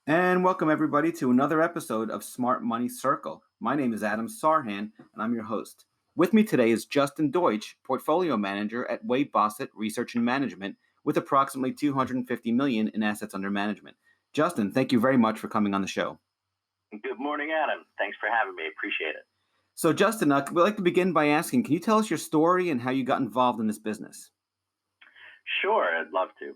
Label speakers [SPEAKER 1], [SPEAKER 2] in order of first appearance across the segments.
[SPEAKER 1] And welcome everybody to another episode of Smart Money Circle. My name is Adam Sarhan, and I'm your host. With me today is Justin Deutsch, Portfolio Manager at Weybosset Research and Management, with approximately $250 million in assets under management. Justin, thank you very much for coming on the show.
[SPEAKER 2] Good morning, Adam. Thanks for having me. Appreciate it.
[SPEAKER 1] So, Justin, we'd like to begin by asking, can you tell us your story and how you got involved in this business?
[SPEAKER 2] Sure, I'd love to.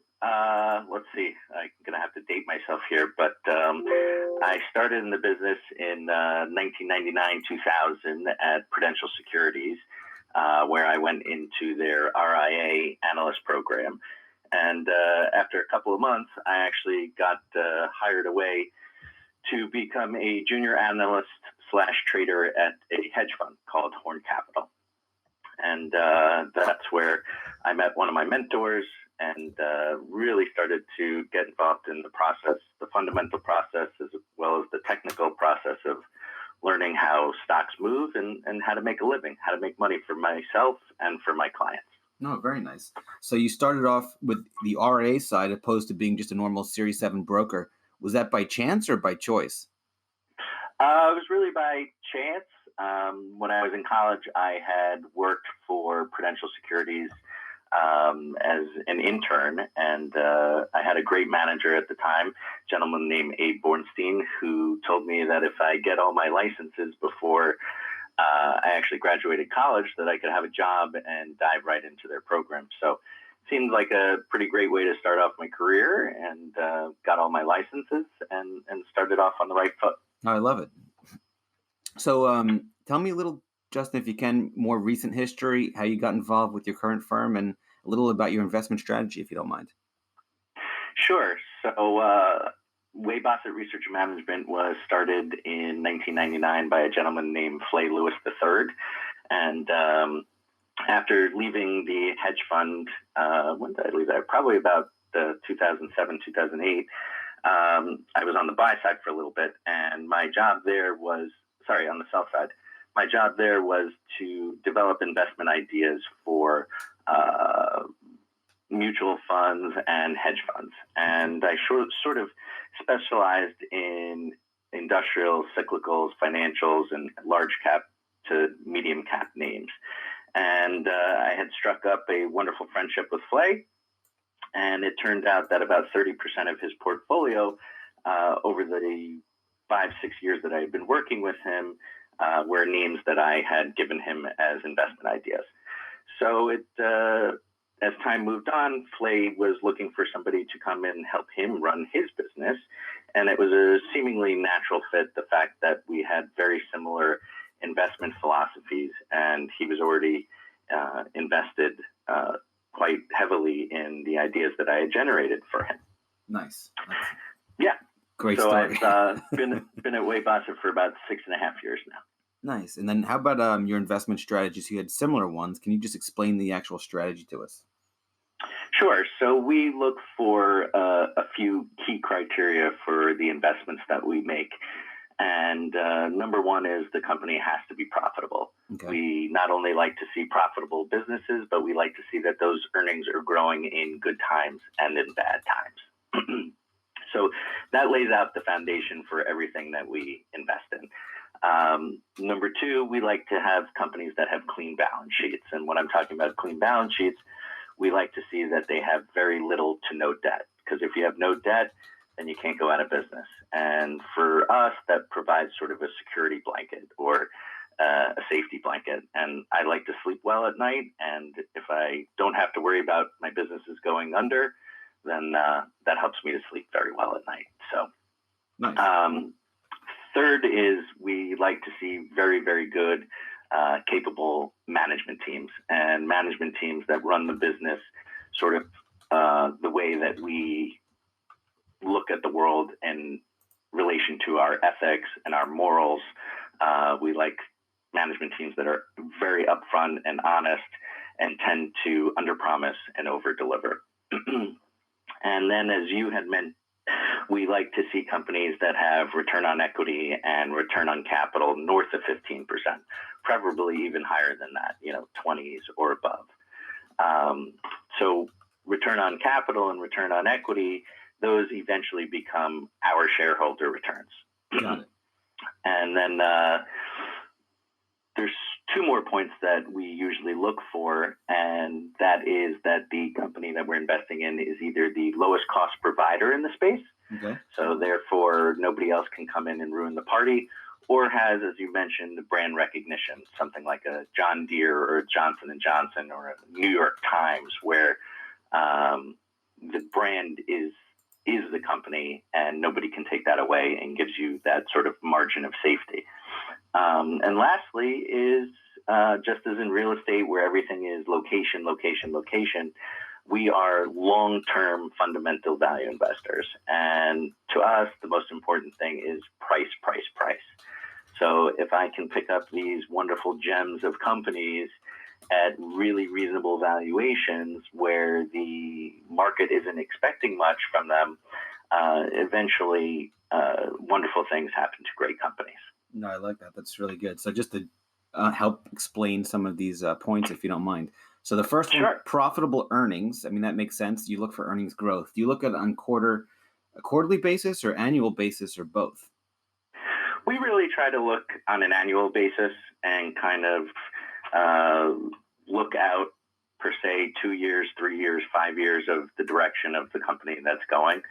[SPEAKER 2] Let's see. I'm going to have to date myself here, but I started in the business in 1999-2000 at Prudential Securities, where I went into their RIA analyst program. And after a couple of months, I actually got hired away to become a junior analyst / trader at a hedge fund called Horn Capital. And that's where I met one of my mentors and really started to get involved in the process, the fundamental process, as well as the technical process of learning how stocks move and how to make a living, how to make money for myself and for my clients.
[SPEAKER 1] No, very nice. So you started off with the RA side opposed to being just a normal Series 7 broker. Was that by chance or by choice?
[SPEAKER 2] It was really by chance. When I was in college, I had worked for Prudential Securities as an intern, and I had a great manager at the time, a gentleman named Abe Bornstein, who told me that if I get all my licenses before I actually graduated college, that I could have a job and dive right into their program. So it seemed like a pretty great way to start off my career, and got all my licenses and started off on the right foot.
[SPEAKER 1] I love it. So tell me a little, Justin, if you can, more recent history, how you got involved with your current firm, and a little about your investment strategy, if you don't mind.
[SPEAKER 2] Sure. So Weybosset Research Management was started in 1999 by a gentleman named Flay Lewis III. And after leaving the hedge fund, when did I leave that? Probably about 2007, 2008. I was on the buy side for a little bit, and my job there was, on the sell side. My job there was to develop investment ideas for mutual funds and hedge funds. And I sort of specialized in industrial, cyclicals, financials, and large cap to medium cap names. And I had struck up a wonderful friendship with Flay. And it turned out that about 30% of his portfolio over the 5-6 years that I had been working with him were names that I had given him as investment ideas. So as time moved on, Flay was looking for somebody to come in and help him run his business. And it was a seemingly natural fit, the fact that we had very similar investment philosophies, and he was already invested quite heavily in the ideas that I had generated for him.
[SPEAKER 1] Nice.
[SPEAKER 2] Yeah.
[SPEAKER 1] Great
[SPEAKER 2] story.
[SPEAKER 1] So
[SPEAKER 2] I've been at Weybosset for about 6.5 years now.
[SPEAKER 1] Nice. And then how about your investment strategies? You had similar ones. Can you just explain the actual strategy to us?
[SPEAKER 2] Sure. So we look for a few key criteria for the investments that we make. And number one is the company has to be profitable. Okay. We not only like to see profitable businesses, but we like to see that those earnings are growing in good times and in bad times. So that lays out the foundation for everything that we invest in. Number two, we like to have companies that have clean balance sheets. And when I'm talking about clean balance sheets, we like to see that they have very little to no debt. Because if you have no debt, then you can't go out of business. And for us, that provides sort of a security blanket or a safety blanket. And I like to sleep well at night. And if I don't have to worry about my businesses going under, then that helps me to sleep very well at night. So nice. Third is we like to see very, very good, capable management teams, and management teams that run the business sort of the way that we look at the world in relation to our ethics and our morals. We like management teams that are very upfront and honest and tend to underpromise and overdeliver. And then, as you had mentioned, we like to see companies that have return on equity and return on capital north of 15%, preferably even higher than that, 20s or above. So return on capital and return on equity those eventually become our shareholder returns.
[SPEAKER 1] Got it.
[SPEAKER 2] And then there's two more points that we usually look for, and that is that the company that we're investing in is either the lowest cost provider in the space,
[SPEAKER 1] Okay.
[SPEAKER 2] so therefore nobody else can come in and ruin the party, or has, as you mentioned, brand recognition, something like a John Deere or a Johnson & Johnson or a New York Times, where the brand is the company and nobody can take that away and gives you that sort of margin of safety. And lastly is, just as in real estate where everything is location, location, location, we are long-term fundamental value investors. And to us, the most important thing is price, price, price. So if I can pick up these wonderful gems of companies at really reasonable valuations where the market isn't expecting much from them, eventually wonderful things happen to great companies.
[SPEAKER 1] No, I like that. That's really good. So just to help explain some of these points, if you don't mind. So the first one, profitable earnings. I mean, that makes sense. You look for earnings growth. Do you look at it on a quarterly basis or annual basis or both?
[SPEAKER 2] We really try to look on an annual basis and kind of look out, per se, 2 years, 3 years, 5 years of the direction of the company that's going.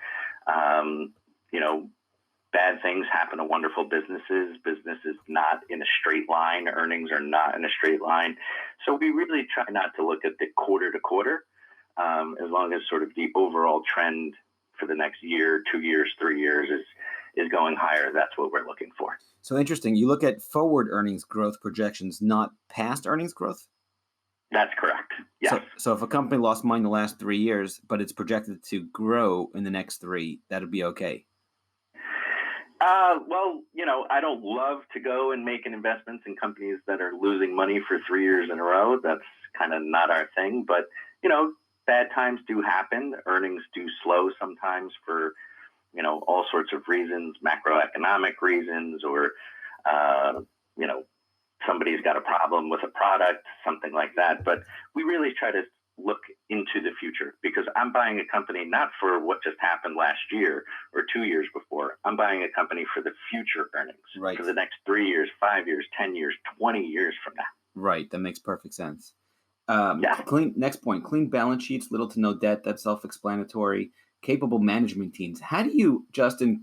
[SPEAKER 2] Bad things happen to wonderful businesses. Business is not in a straight line. Earnings are not in a straight line. So we really try not to look at the quarter to quarter, as long as sort of the overall trend for the next year, 2 years, 3 years is going higher. That's what we're looking for.
[SPEAKER 1] So interesting. You look at forward earnings growth projections, not past earnings growth?
[SPEAKER 2] That's correct. Yes.
[SPEAKER 1] So if a company lost money in the last 3 years, but it's projected to grow in the next 3, that'll be okay.
[SPEAKER 2] Well, I don't love to go and make investments in companies that are losing money for 3 years in a row. That's kind of not our thing. But, bad times do happen. Earnings do slow sometimes for, all sorts of reasons, macroeconomic reasons, or, somebody's got a problem with a product, something like that. But we really try to look into the future, because I'm buying a company not for what just happened last year or 2 years before. I'm buying a company for the future earnings,
[SPEAKER 1] right,
[SPEAKER 2] for the next 3 years, 5 years, 10 years, 20 years from now.
[SPEAKER 1] Right. That makes perfect sense.
[SPEAKER 2] Yeah.
[SPEAKER 1] Next point, clean balance sheets, little to no debt. That's self-explanatory. Capable management teams. How do you, Justin,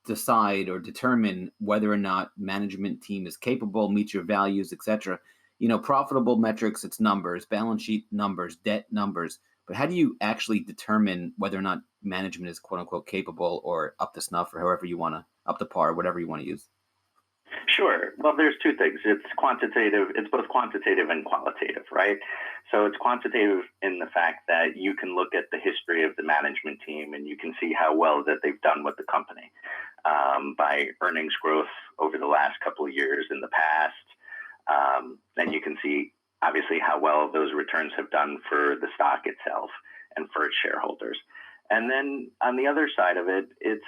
[SPEAKER 1] decide or determine whether or not management team is capable, meets your values, etc.? Profitable metrics, it's numbers, balance sheet numbers, debt numbers. But how do you actually determine whether or not management is quote unquote capable or up to snuff, or however you want to, up to par, whatever you want to use?
[SPEAKER 2] Sure. Well, there's two things. It's both quantitative and qualitative, right? So it's quantitative in the fact that you can look at the history of the management team and you can see how well that they've done with the company, by earnings growth over the last couple of years in the past. Then you can see, obviously, how well those returns have done for the stock itself and for its shareholders. And then on the other side of it, it's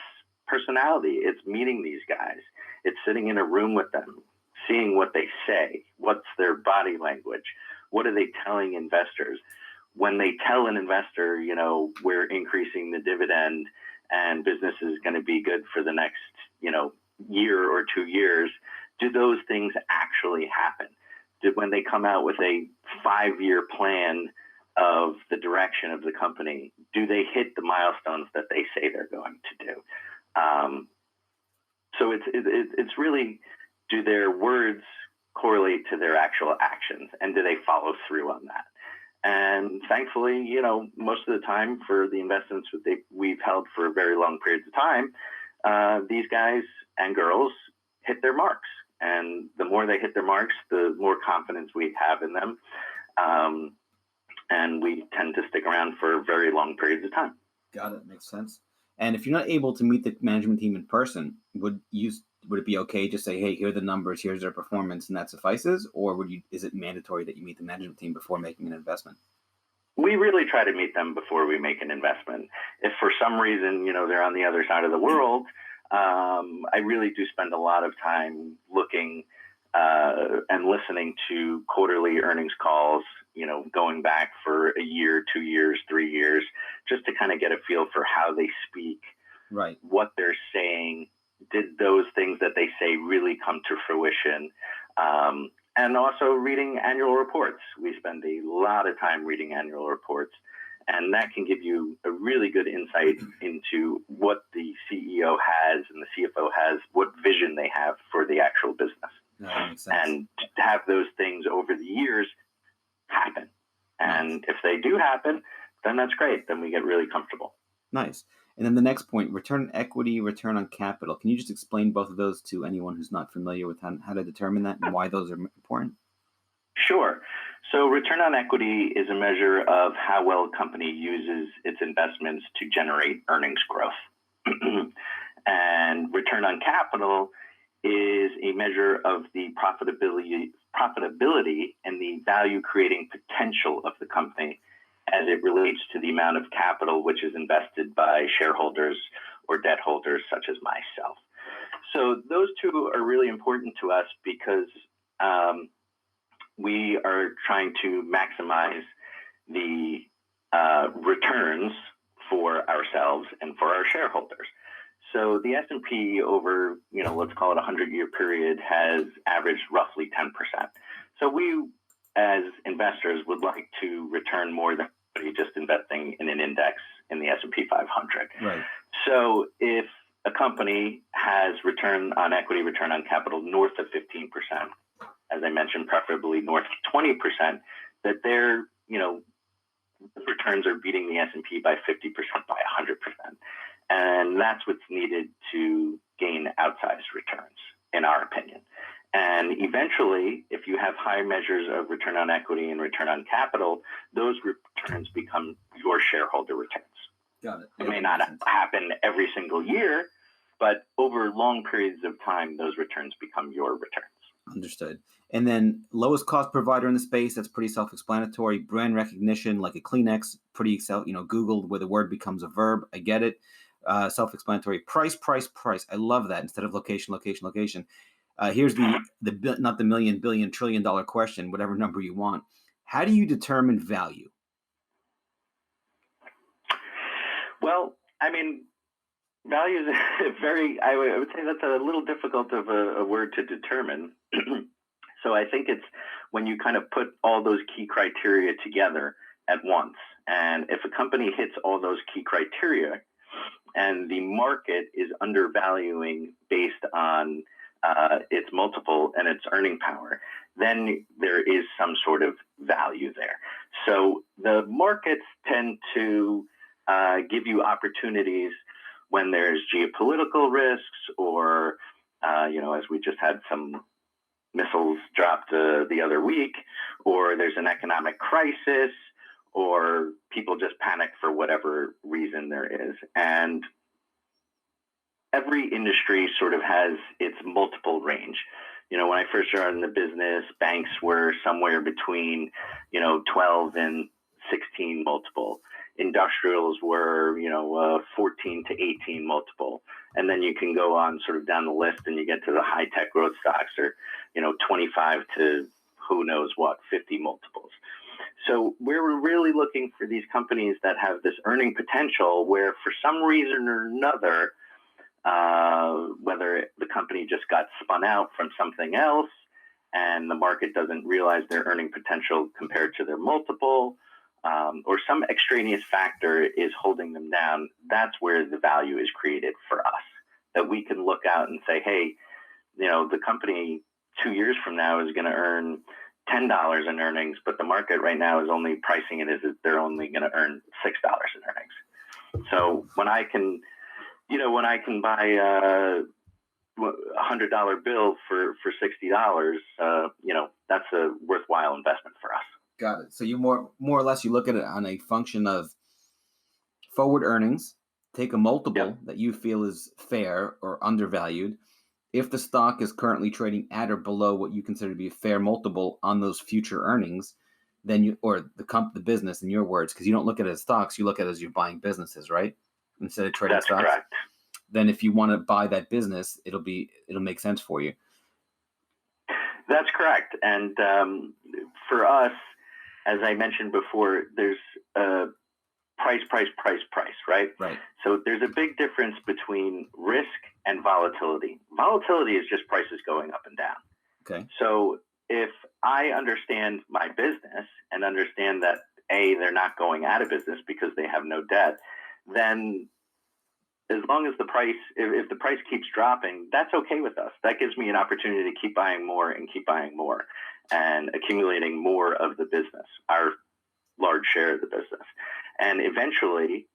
[SPEAKER 2] personality. It's meeting these guys. It's sitting in a room with them, seeing what they say, what's their body language, what are they telling investors. When they tell an investor, we're increasing the dividend and business is going to be good for the next, year or 2 years, do those things actually happen? When they come out with a 5-year plan of the direction of the company, do they hit the milestones that they say they're going to do? So it's really, do their words correlate to their actual actions, and do they follow through on that? And thankfully, most of the time for the investments that we've held for very long periods of time, these guys and girls hit their marks. And the more they hit their marks, the more confidence we have in them. And we tend to stick around for very long periods of time. Got it.
[SPEAKER 1] Makes sense. And if you're not able to meet the management team in person, would it be okay to say, hey, here are the numbers, here's their performance, and that suffices? Or is it mandatory that you meet the management team before making an investment?
[SPEAKER 2] We really try to meet them before we make an investment. If for some reason, they're on the other side of the world, I really do spend a lot of time looking and listening to quarterly earnings calls, going back for a year, 2 years, 3 years, just to kind of get a feel for how they speak,
[SPEAKER 1] right,
[SPEAKER 2] what they're saying. Did those things that they say really come to fruition? And also reading annual reports. We spend a lot of time reading annual reports, and that can give you a really good insight into what the CEO has and the CFO has, what vision they have for the actual business.
[SPEAKER 1] No, that makes sense.
[SPEAKER 2] And to have those things over the years happen. And if they do happen, then that's great. Then we get really comfortable.
[SPEAKER 1] Nice. And then the next point, return on equity, return on capital. Can you just explain both of those to anyone who's not familiar with how to determine that and why those are important?
[SPEAKER 2] Sure. So return on equity is a measure of how well a company uses its investments to generate earnings growth. And return on capital is a measure of the profitability and the value creating potential of the company as it relates to the amount of capital which is invested by shareholders or debt holders such as myself. So those two are really important to us because we are trying to maximize the returns for ourselves and for our shareholders. So the S&P over, let's call it a 100-year period has averaged roughly 10%. So we, as investors, would like to return more than just investing in an index in the S&P 500.
[SPEAKER 1] Right.
[SPEAKER 2] So if a company has return on equity, return on capital north of 15%, as I mentioned, preferably north of 20%, that their, returns are beating the S&P by 50%, by 100%. And that's what's needed to gain outsized returns, in our opinion. And eventually, if you have high measures of return on equity and return on capital, those returns become your shareholder returns.
[SPEAKER 1] Got it.
[SPEAKER 2] It may not happen every single year, but over long periods of time, those returns become your returns.
[SPEAKER 1] Understood. And then lowest cost provider in the space, that's pretty self-explanatory. Brand recognition, like a Kleenex, pretty Googled where the word becomes a verb. I get it. Self-explanatory. Price. I love that instead of location. Here's the not the million, billion, $1 trillion question, whatever number you want. How do you determine value?
[SPEAKER 2] Well, value is I would say that's a little difficult of a word to determine. So I think it's when you kind of put all those key criteria together at once. And if a company hits all those key criteria and the market is undervaluing based on its multiple and its earning power, then there is some sort of value there. So the markets tend to give you opportunities when there's geopolitical risks or, as we just had some missiles dropped the other week, or there's an economic crisis, or people just panic for whatever reason there is. And every industry sort of has its multiple range. When I first started in the business, banks were somewhere between, 12 and 16 multiple. Industrials were, 14 to 18 multiple. And then you can go on sort of down the list and you get to the high tech growth stocks or, 25 to who knows what, 50 multiples. So we're really looking for these companies that have this earning potential where for some reason or another, whether the company just got spun out from something else and the market doesn't realize their earning potential compared to their multiple, or some extraneous factor is holding them down, that's where the value is created for us. That we can look out and say, hey, the company 2 years from now is going to earn $10 in earnings, but the market right now is only pricing it as if they're only going to earn $6 in earnings. So when I can buy a $100 bill for $60, that's a worthwhile investment for us.
[SPEAKER 1] Got it. So you more or less you look at it on a function of forward earnings, take a multiple that you feel is fair or undervalued. If the stock is currently trading at or below what you consider to be a fair multiple on those future earnings, then the business, in your words, because you don't look at it as stocks, you look at it as you're buying businesses, right? Instead of trading stocks.
[SPEAKER 2] That's correct.
[SPEAKER 1] Then if you want to buy that business, it'll make sense for you.
[SPEAKER 2] That's correct. And for us, as I mentioned before, there's price, right?
[SPEAKER 1] Right.
[SPEAKER 2] So there's a big difference between risk and volatility. Volatility is just prices going up and down.
[SPEAKER 1] Okay.
[SPEAKER 2] So if I understand my business and understand that they're not going out of business because they have no debt, then as long as the price, if the price keeps dropping, that's okay with us. That gives me an opportunity to keep buying more and accumulating more of the business, our large share of the business. And eventually,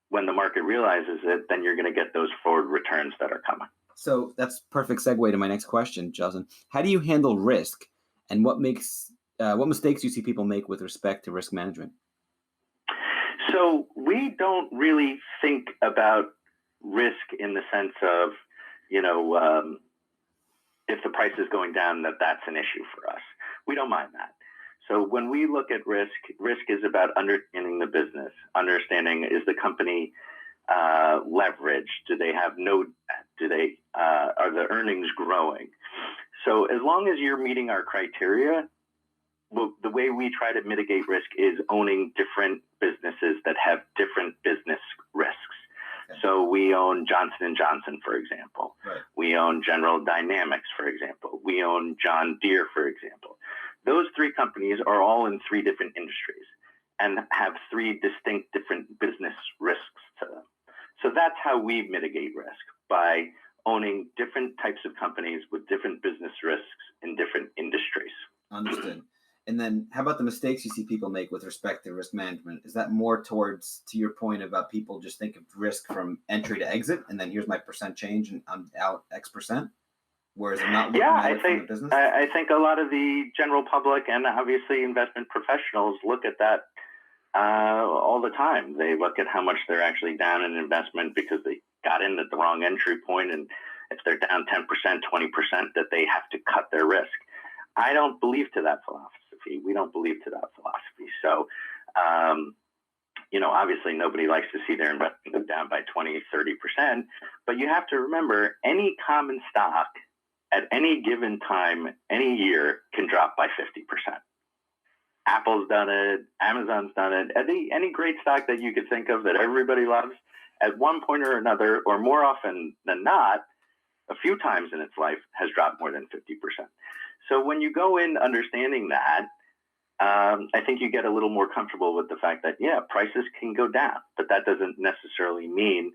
[SPEAKER 2] when the market realizes it, then you're going to get those forward returns that are coming.
[SPEAKER 1] So that's perfect segue to my next question, Justin. How do you handle risk, and what mistakes do you see people make with respect to risk management?
[SPEAKER 2] So we don't really think about risk in the sense of, if the price is going down, that's an issue for us. We don't mind that. So when we look at risk is about understanding the business, understanding, is the company leveraged? Do they have no debt? Are the earnings growing? So as long as you're meeting our criteria, the way we try to mitigate risk is owning different businesses that have different business risks. Okay. So we own Johnson & Johnson, for example.
[SPEAKER 1] Right.
[SPEAKER 2] We own General Dynamics, for example. We own John Deere, for example. Those three companies are all in three different industries and have three distinct different business risks to them. So that's how we mitigate risk, by owning different types of companies with different business risks in different industries.
[SPEAKER 1] Understood. And then how about the mistakes you see people make with respect to risk management? Is that more towards, to your point about people just think of risk from entry to exit, and then here's my percent change and I'm out X percent? Whereas I'm not looking at it from the business?
[SPEAKER 2] I think a lot of the general public and obviously investment professionals look at that all the time. They look at how much they're actually down in investment because they got in at the wrong entry point, and if they're down 10%, 20%, that they have to cut their risk. I don't believe to that philosophy. We don't believe to that philosophy. So, obviously nobody likes to see their investment go down by 20, 30%, but you have to remember any common stock at any given time, any year, can drop by 50%. Apple's done it. Amazon's done it. Any great stock that you could think of that everybody loves, at one point or another, or more often than not, a few times in its life, has dropped more than 50%. So when you go in understanding that, I think you get a little more comfortable with the fact that, prices can go down, but that doesn't necessarily mean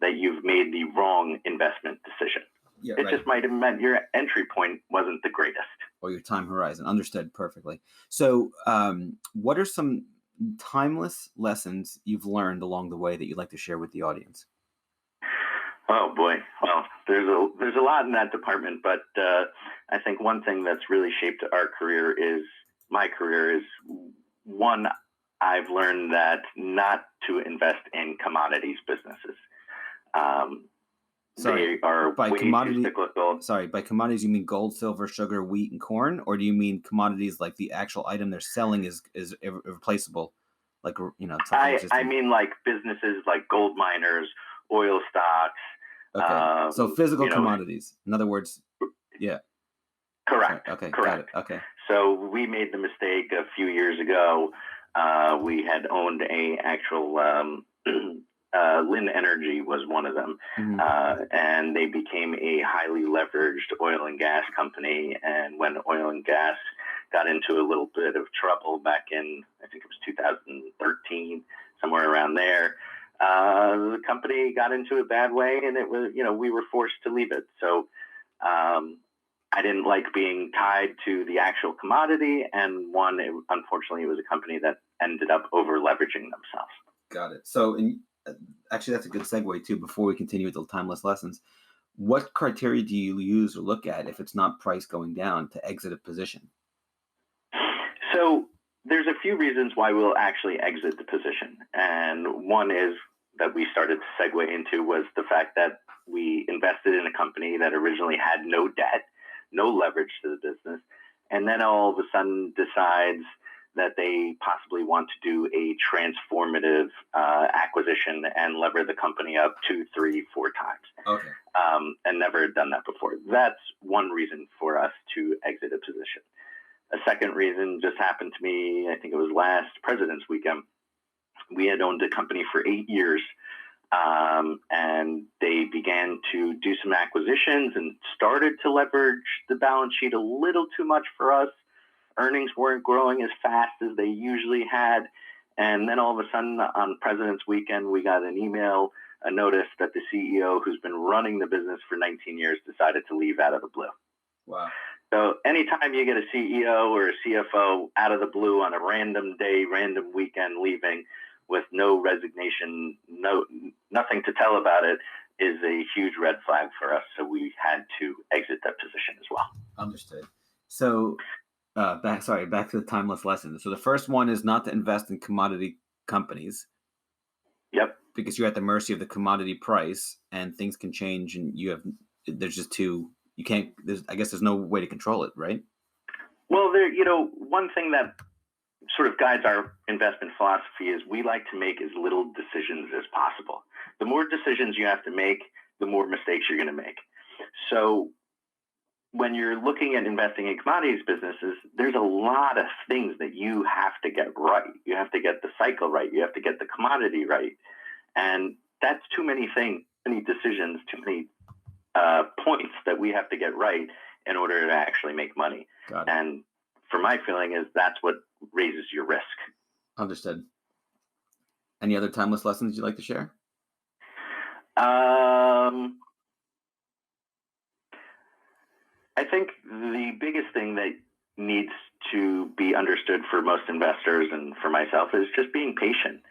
[SPEAKER 2] that you've made the wrong investment decision.
[SPEAKER 1] Yeah,
[SPEAKER 2] it just might have meant your entry point wasn't the greatest.
[SPEAKER 1] Or your time horizon. Understood perfectly. So what are some timeless lessons you've learned along the way that you'd like to share with the audience?
[SPEAKER 2] Oh, boy. Well, there's a lot in that department, but I think one thing that's really shaped my career is, one, I've learned that not to invest in commodities businesses. They are way too cyclical.
[SPEAKER 1] Sorry, by commodities you mean gold, silver, sugar, wheat, and corn, or do you mean commodities like the actual item they're selling is irreplaceable? Like,
[SPEAKER 2] I mean like businesses like gold miners, oil stocks.
[SPEAKER 1] Okay, so physical commodities. In other words, yeah.
[SPEAKER 2] Correct.
[SPEAKER 1] Sorry. Okay,
[SPEAKER 2] correct.
[SPEAKER 1] Got it. Okay.
[SPEAKER 2] So we made the mistake a few years ago. We had owned a actual Lynn Energy was one of them, and they became a highly leveraged oil and gas company. And when oil and gas got into a little bit of trouble back in, I think it was 2013, somewhere around there, the company got into a bad way, and it was, we were forced to leave it. So I didn't like being tied to the actual commodity, and unfortunately, it was a company that ended up over leveraging themselves.
[SPEAKER 1] Got it. So, actually, that's a good segue too. Before we continue with the timeless lessons, what criteria do you use or look at if it's not price going down to exit a position?
[SPEAKER 2] So there's a few reasons why we'll actually exit the position, and one is that we started to segue into was the fact that we invested in a company that originally had no debt, no leverage to the business, and then all of a sudden decides that they possibly want to do a transformative acquisition and lever the company up 2, 3, 4 times.
[SPEAKER 1] Okay.
[SPEAKER 2] And never done that before. That's one reason for us to exit a position. A second reason just happened to me, I think it was last President's Weekend. We had owned a company for 8 years, and they began to do some acquisitions and started to leverage the balance sheet a little too much for us. Earnings weren't growing as fast as they usually had. And then all of a sudden on President's Weekend, we got an email, a notice that the CEO, who's been running the business for 19 years, decided to leave out of the blue.
[SPEAKER 1] Wow.
[SPEAKER 2] So anytime you get a CEO or a CFO out of the blue on a random day, random weekend leaving with no resignation, nothing to tell about it, is a huge red flag for us. So we had to exit that position as well.
[SPEAKER 1] Understood. So back to the timeless lesson. So the first one is not to invest in commodity companies.
[SPEAKER 2] Yep.
[SPEAKER 1] Because you're at the mercy of the commodity price, and things can change, and I guess there's no way to control it, right?
[SPEAKER 2] Well, one thing that sort of guides our investment philosophy is we like to make as little decisions as possible. The more decisions you have to make, the more mistakes you're going to make. So when you're looking at investing in commodities businesses, there's a lot of things that you have to get right. You have to get the cycle right. You have to get the commodity right. And that's too many things, too many decisions, too many points that we have to get right in order to actually make money.
[SPEAKER 1] Got it.
[SPEAKER 2] And for my feeling is that's what raises your risk.
[SPEAKER 1] Understood. Any other timeless lessons you'd like to share?
[SPEAKER 2] I think the biggest thing that needs to be understood for most investors and for myself is just being patient.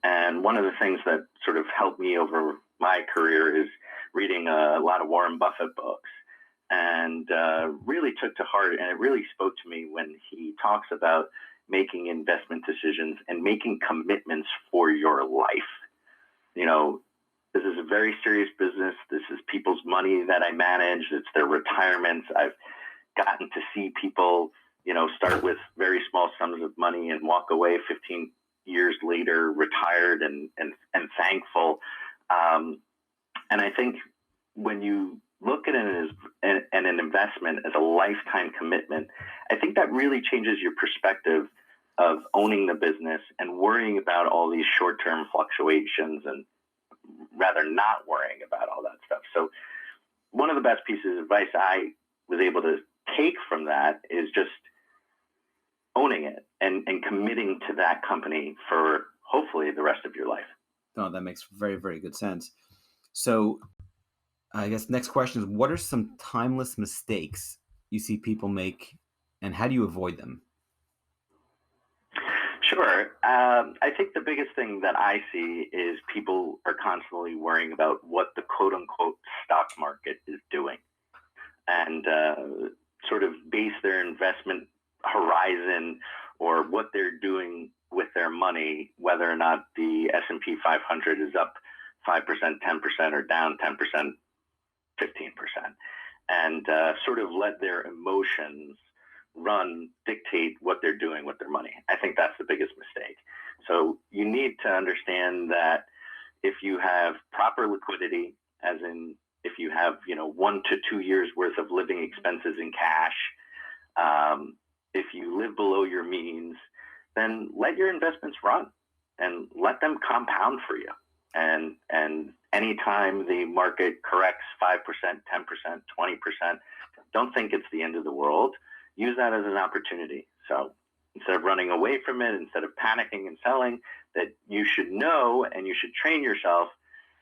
[SPEAKER 2] And one of the things that sort of helped me over my career is reading a lot of Warren Buffett books, and really took to heart, and it really spoke to me when he talks about making investment decisions and making commitments for your life. This is a very serious business. This is people's money that I manage. It's their retirements. I've gotten to see people, start with very small sums of money and walk away 15 years later, retired and thankful. And I think when you look at it as an investment, as a lifetime commitment, I think that really changes your perspective of owning the business and worrying about all these short-term fluctuations, and rather not worrying about all that stuff. So one of the best pieces of advice I was able to take from that is just owning it and committing to that company for hopefully the rest of your life.
[SPEAKER 1] No, that makes very, very good sense. So I guess next question is, what are some timeless mistakes you see people make, and how do you avoid them?
[SPEAKER 2] Sure. I think the biggest thing that I see is people are constantly worrying about what the quote-unquote stock market is doing, and sort of base their investment horizon or what they're doing with their money, whether or not the S&P 500 is up 5%, 10%, or down 10%, 15%, and sort of let their emotions dictate what they're doing with their money. I think that's the biggest mistake. So you need to understand that if you have proper liquidity, as in if you have 1 to 2 years worth of living expenses in cash, if you live below your means, then let your investments run and let them compound for you. And anytime the market corrects 5%, 10%, 20%, don't think it's the end of the world. Use that as an opportunity. So instead of running away from it, instead of panicking and selling, that you should know and you should train yourself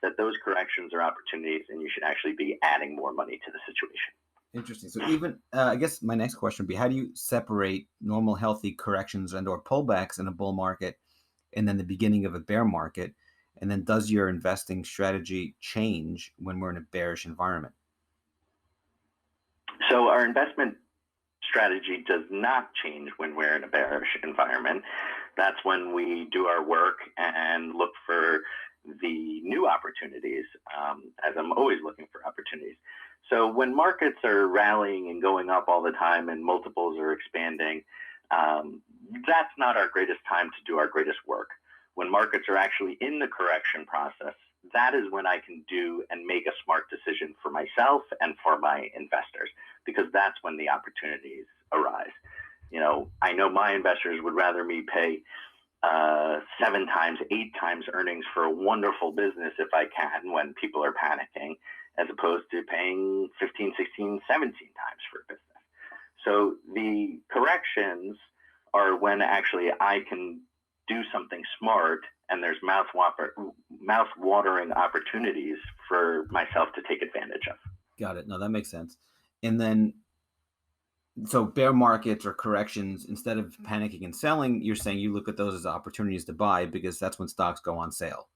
[SPEAKER 2] that those corrections are opportunities, and you should actually be adding more money to the situation.
[SPEAKER 1] Interesting. So even, I guess my next question would be, how do you separate normal, healthy corrections and or pullbacks in a bull market and then the beginning of a bear market? And then does your investing strategy change when we're in a bearish environment?
[SPEAKER 2] So our investment strategy does not change when we're in a bearish environment. That's when we do our work and look for the new opportunities, as I'm always looking for opportunities. So when markets are rallying and going up all the time and multiples are expanding, That's not our greatest time to do our greatest work. When markets are actually in the correction process, that is when I can do and make a smart decision for myself and for my investors, because that's when the opportunities arise. I know my investors would rather me pay 7 times, 8 times earnings for a wonderful business if I can when people are panicking, as opposed to paying 15, 16, 17 times for a business. So the corrections are when actually I can do something smart and there's mouth-watering opportunities for myself to take advantage of.
[SPEAKER 1] Got it. No, that makes sense. And then, so bear markets or corrections, instead of panicking and selling, you're saying you look at those as opportunities to buy because that's when stocks go on sale,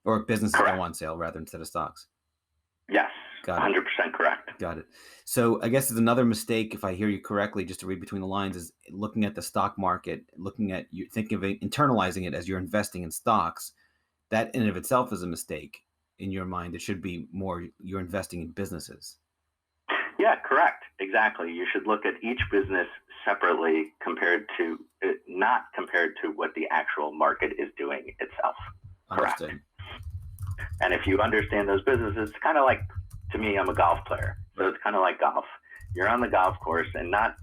[SPEAKER 1] or businesses
[SPEAKER 2] Correct.
[SPEAKER 1] go on sale rather instead of stocks.
[SPEAKER 2] Yes,
[SPEAKER 1] Got
[SPEAKER 2] 100% correct.
[SPEAKER 1] Got it. So I guess it's another mistake, if I hear you correctly, just to read between the lines, is looking at the stock market, looking at you, thinking of it, internalizing it as you're investing in stocks. That in and of itself is a mistake in your mind. It should be more you're investing in businesses.
[SPEAKER 2] Yeah, correct. Exactly. You should look at each business separately, not compared to what the actual market is doing itself.
[SPEAKER 1] Understood.
[SPEAKER 2] Correct. And if you understand those businesses, it's kind of like, to me, I'm a golf player. So it's kind of like golf. You're on the golf course, and not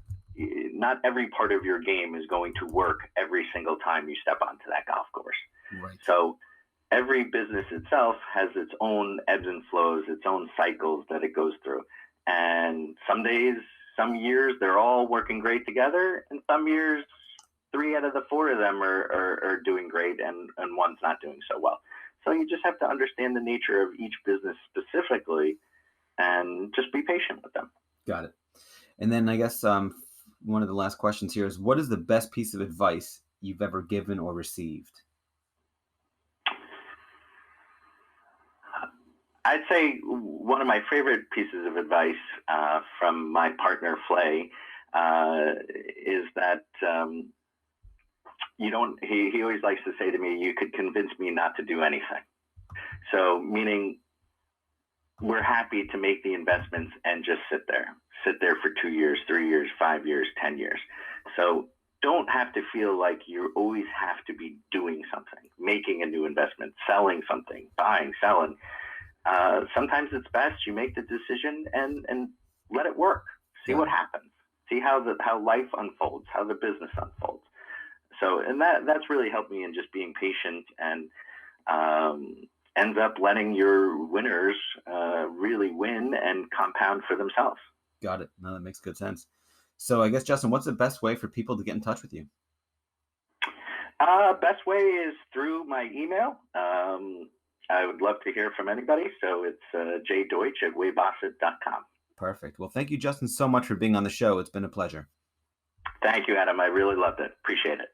[SPEAKER 2] every part of your game is going to work every single time you step onto that golf course.
[SPEAKER 1] Right.
[SPEAKER 2] So every business itself has its own ebbs and flows, its own cycles that it goes through. And some days, some years, they're all working great together. And some years, 3 out of the 4 of them are doing great, and one's not doing so well. So you just have to understand the nature of each business specifically and just be patient with them.
[SPEAKER 1] Got it. And then I guess one of the last questions here is, what is the best piece of advice you've ever given or received?
[SPEAKER 2] I'd say one of my favorite pieces of advice from my partner, Flay, is that he always likes to say to me, you could convince me not to do anything. So meaning we're happy to make the investments and just sit there for 2 years, 3 years, 5 years, 10 years. So don't have to feel like you always have to be doing something, making a new investment, selling something, buying, selling. Sometimes it's best you make the decision and let it work. See what happens. See how life unfolds, how the business unfolds. So, and that's really helped me in just being patient, and ends up letting your winners really win and compound for themselves.
[SPEAKER 1] Got it. No, that makes good sense. So I guess, Justin, what's the best way for people to get in touch with you?
[SPEAKER 2] Best way is through my email. I would love to hear from anybody. So it's jdeutsch@weybosset.com.
[SPEAKER 1] Perfect. Well, thank you, Justin, so much for being on the show. It's been a pleasure.
[SPEAKER 2] Thank you, Adam. I really loved it. Appreciate it.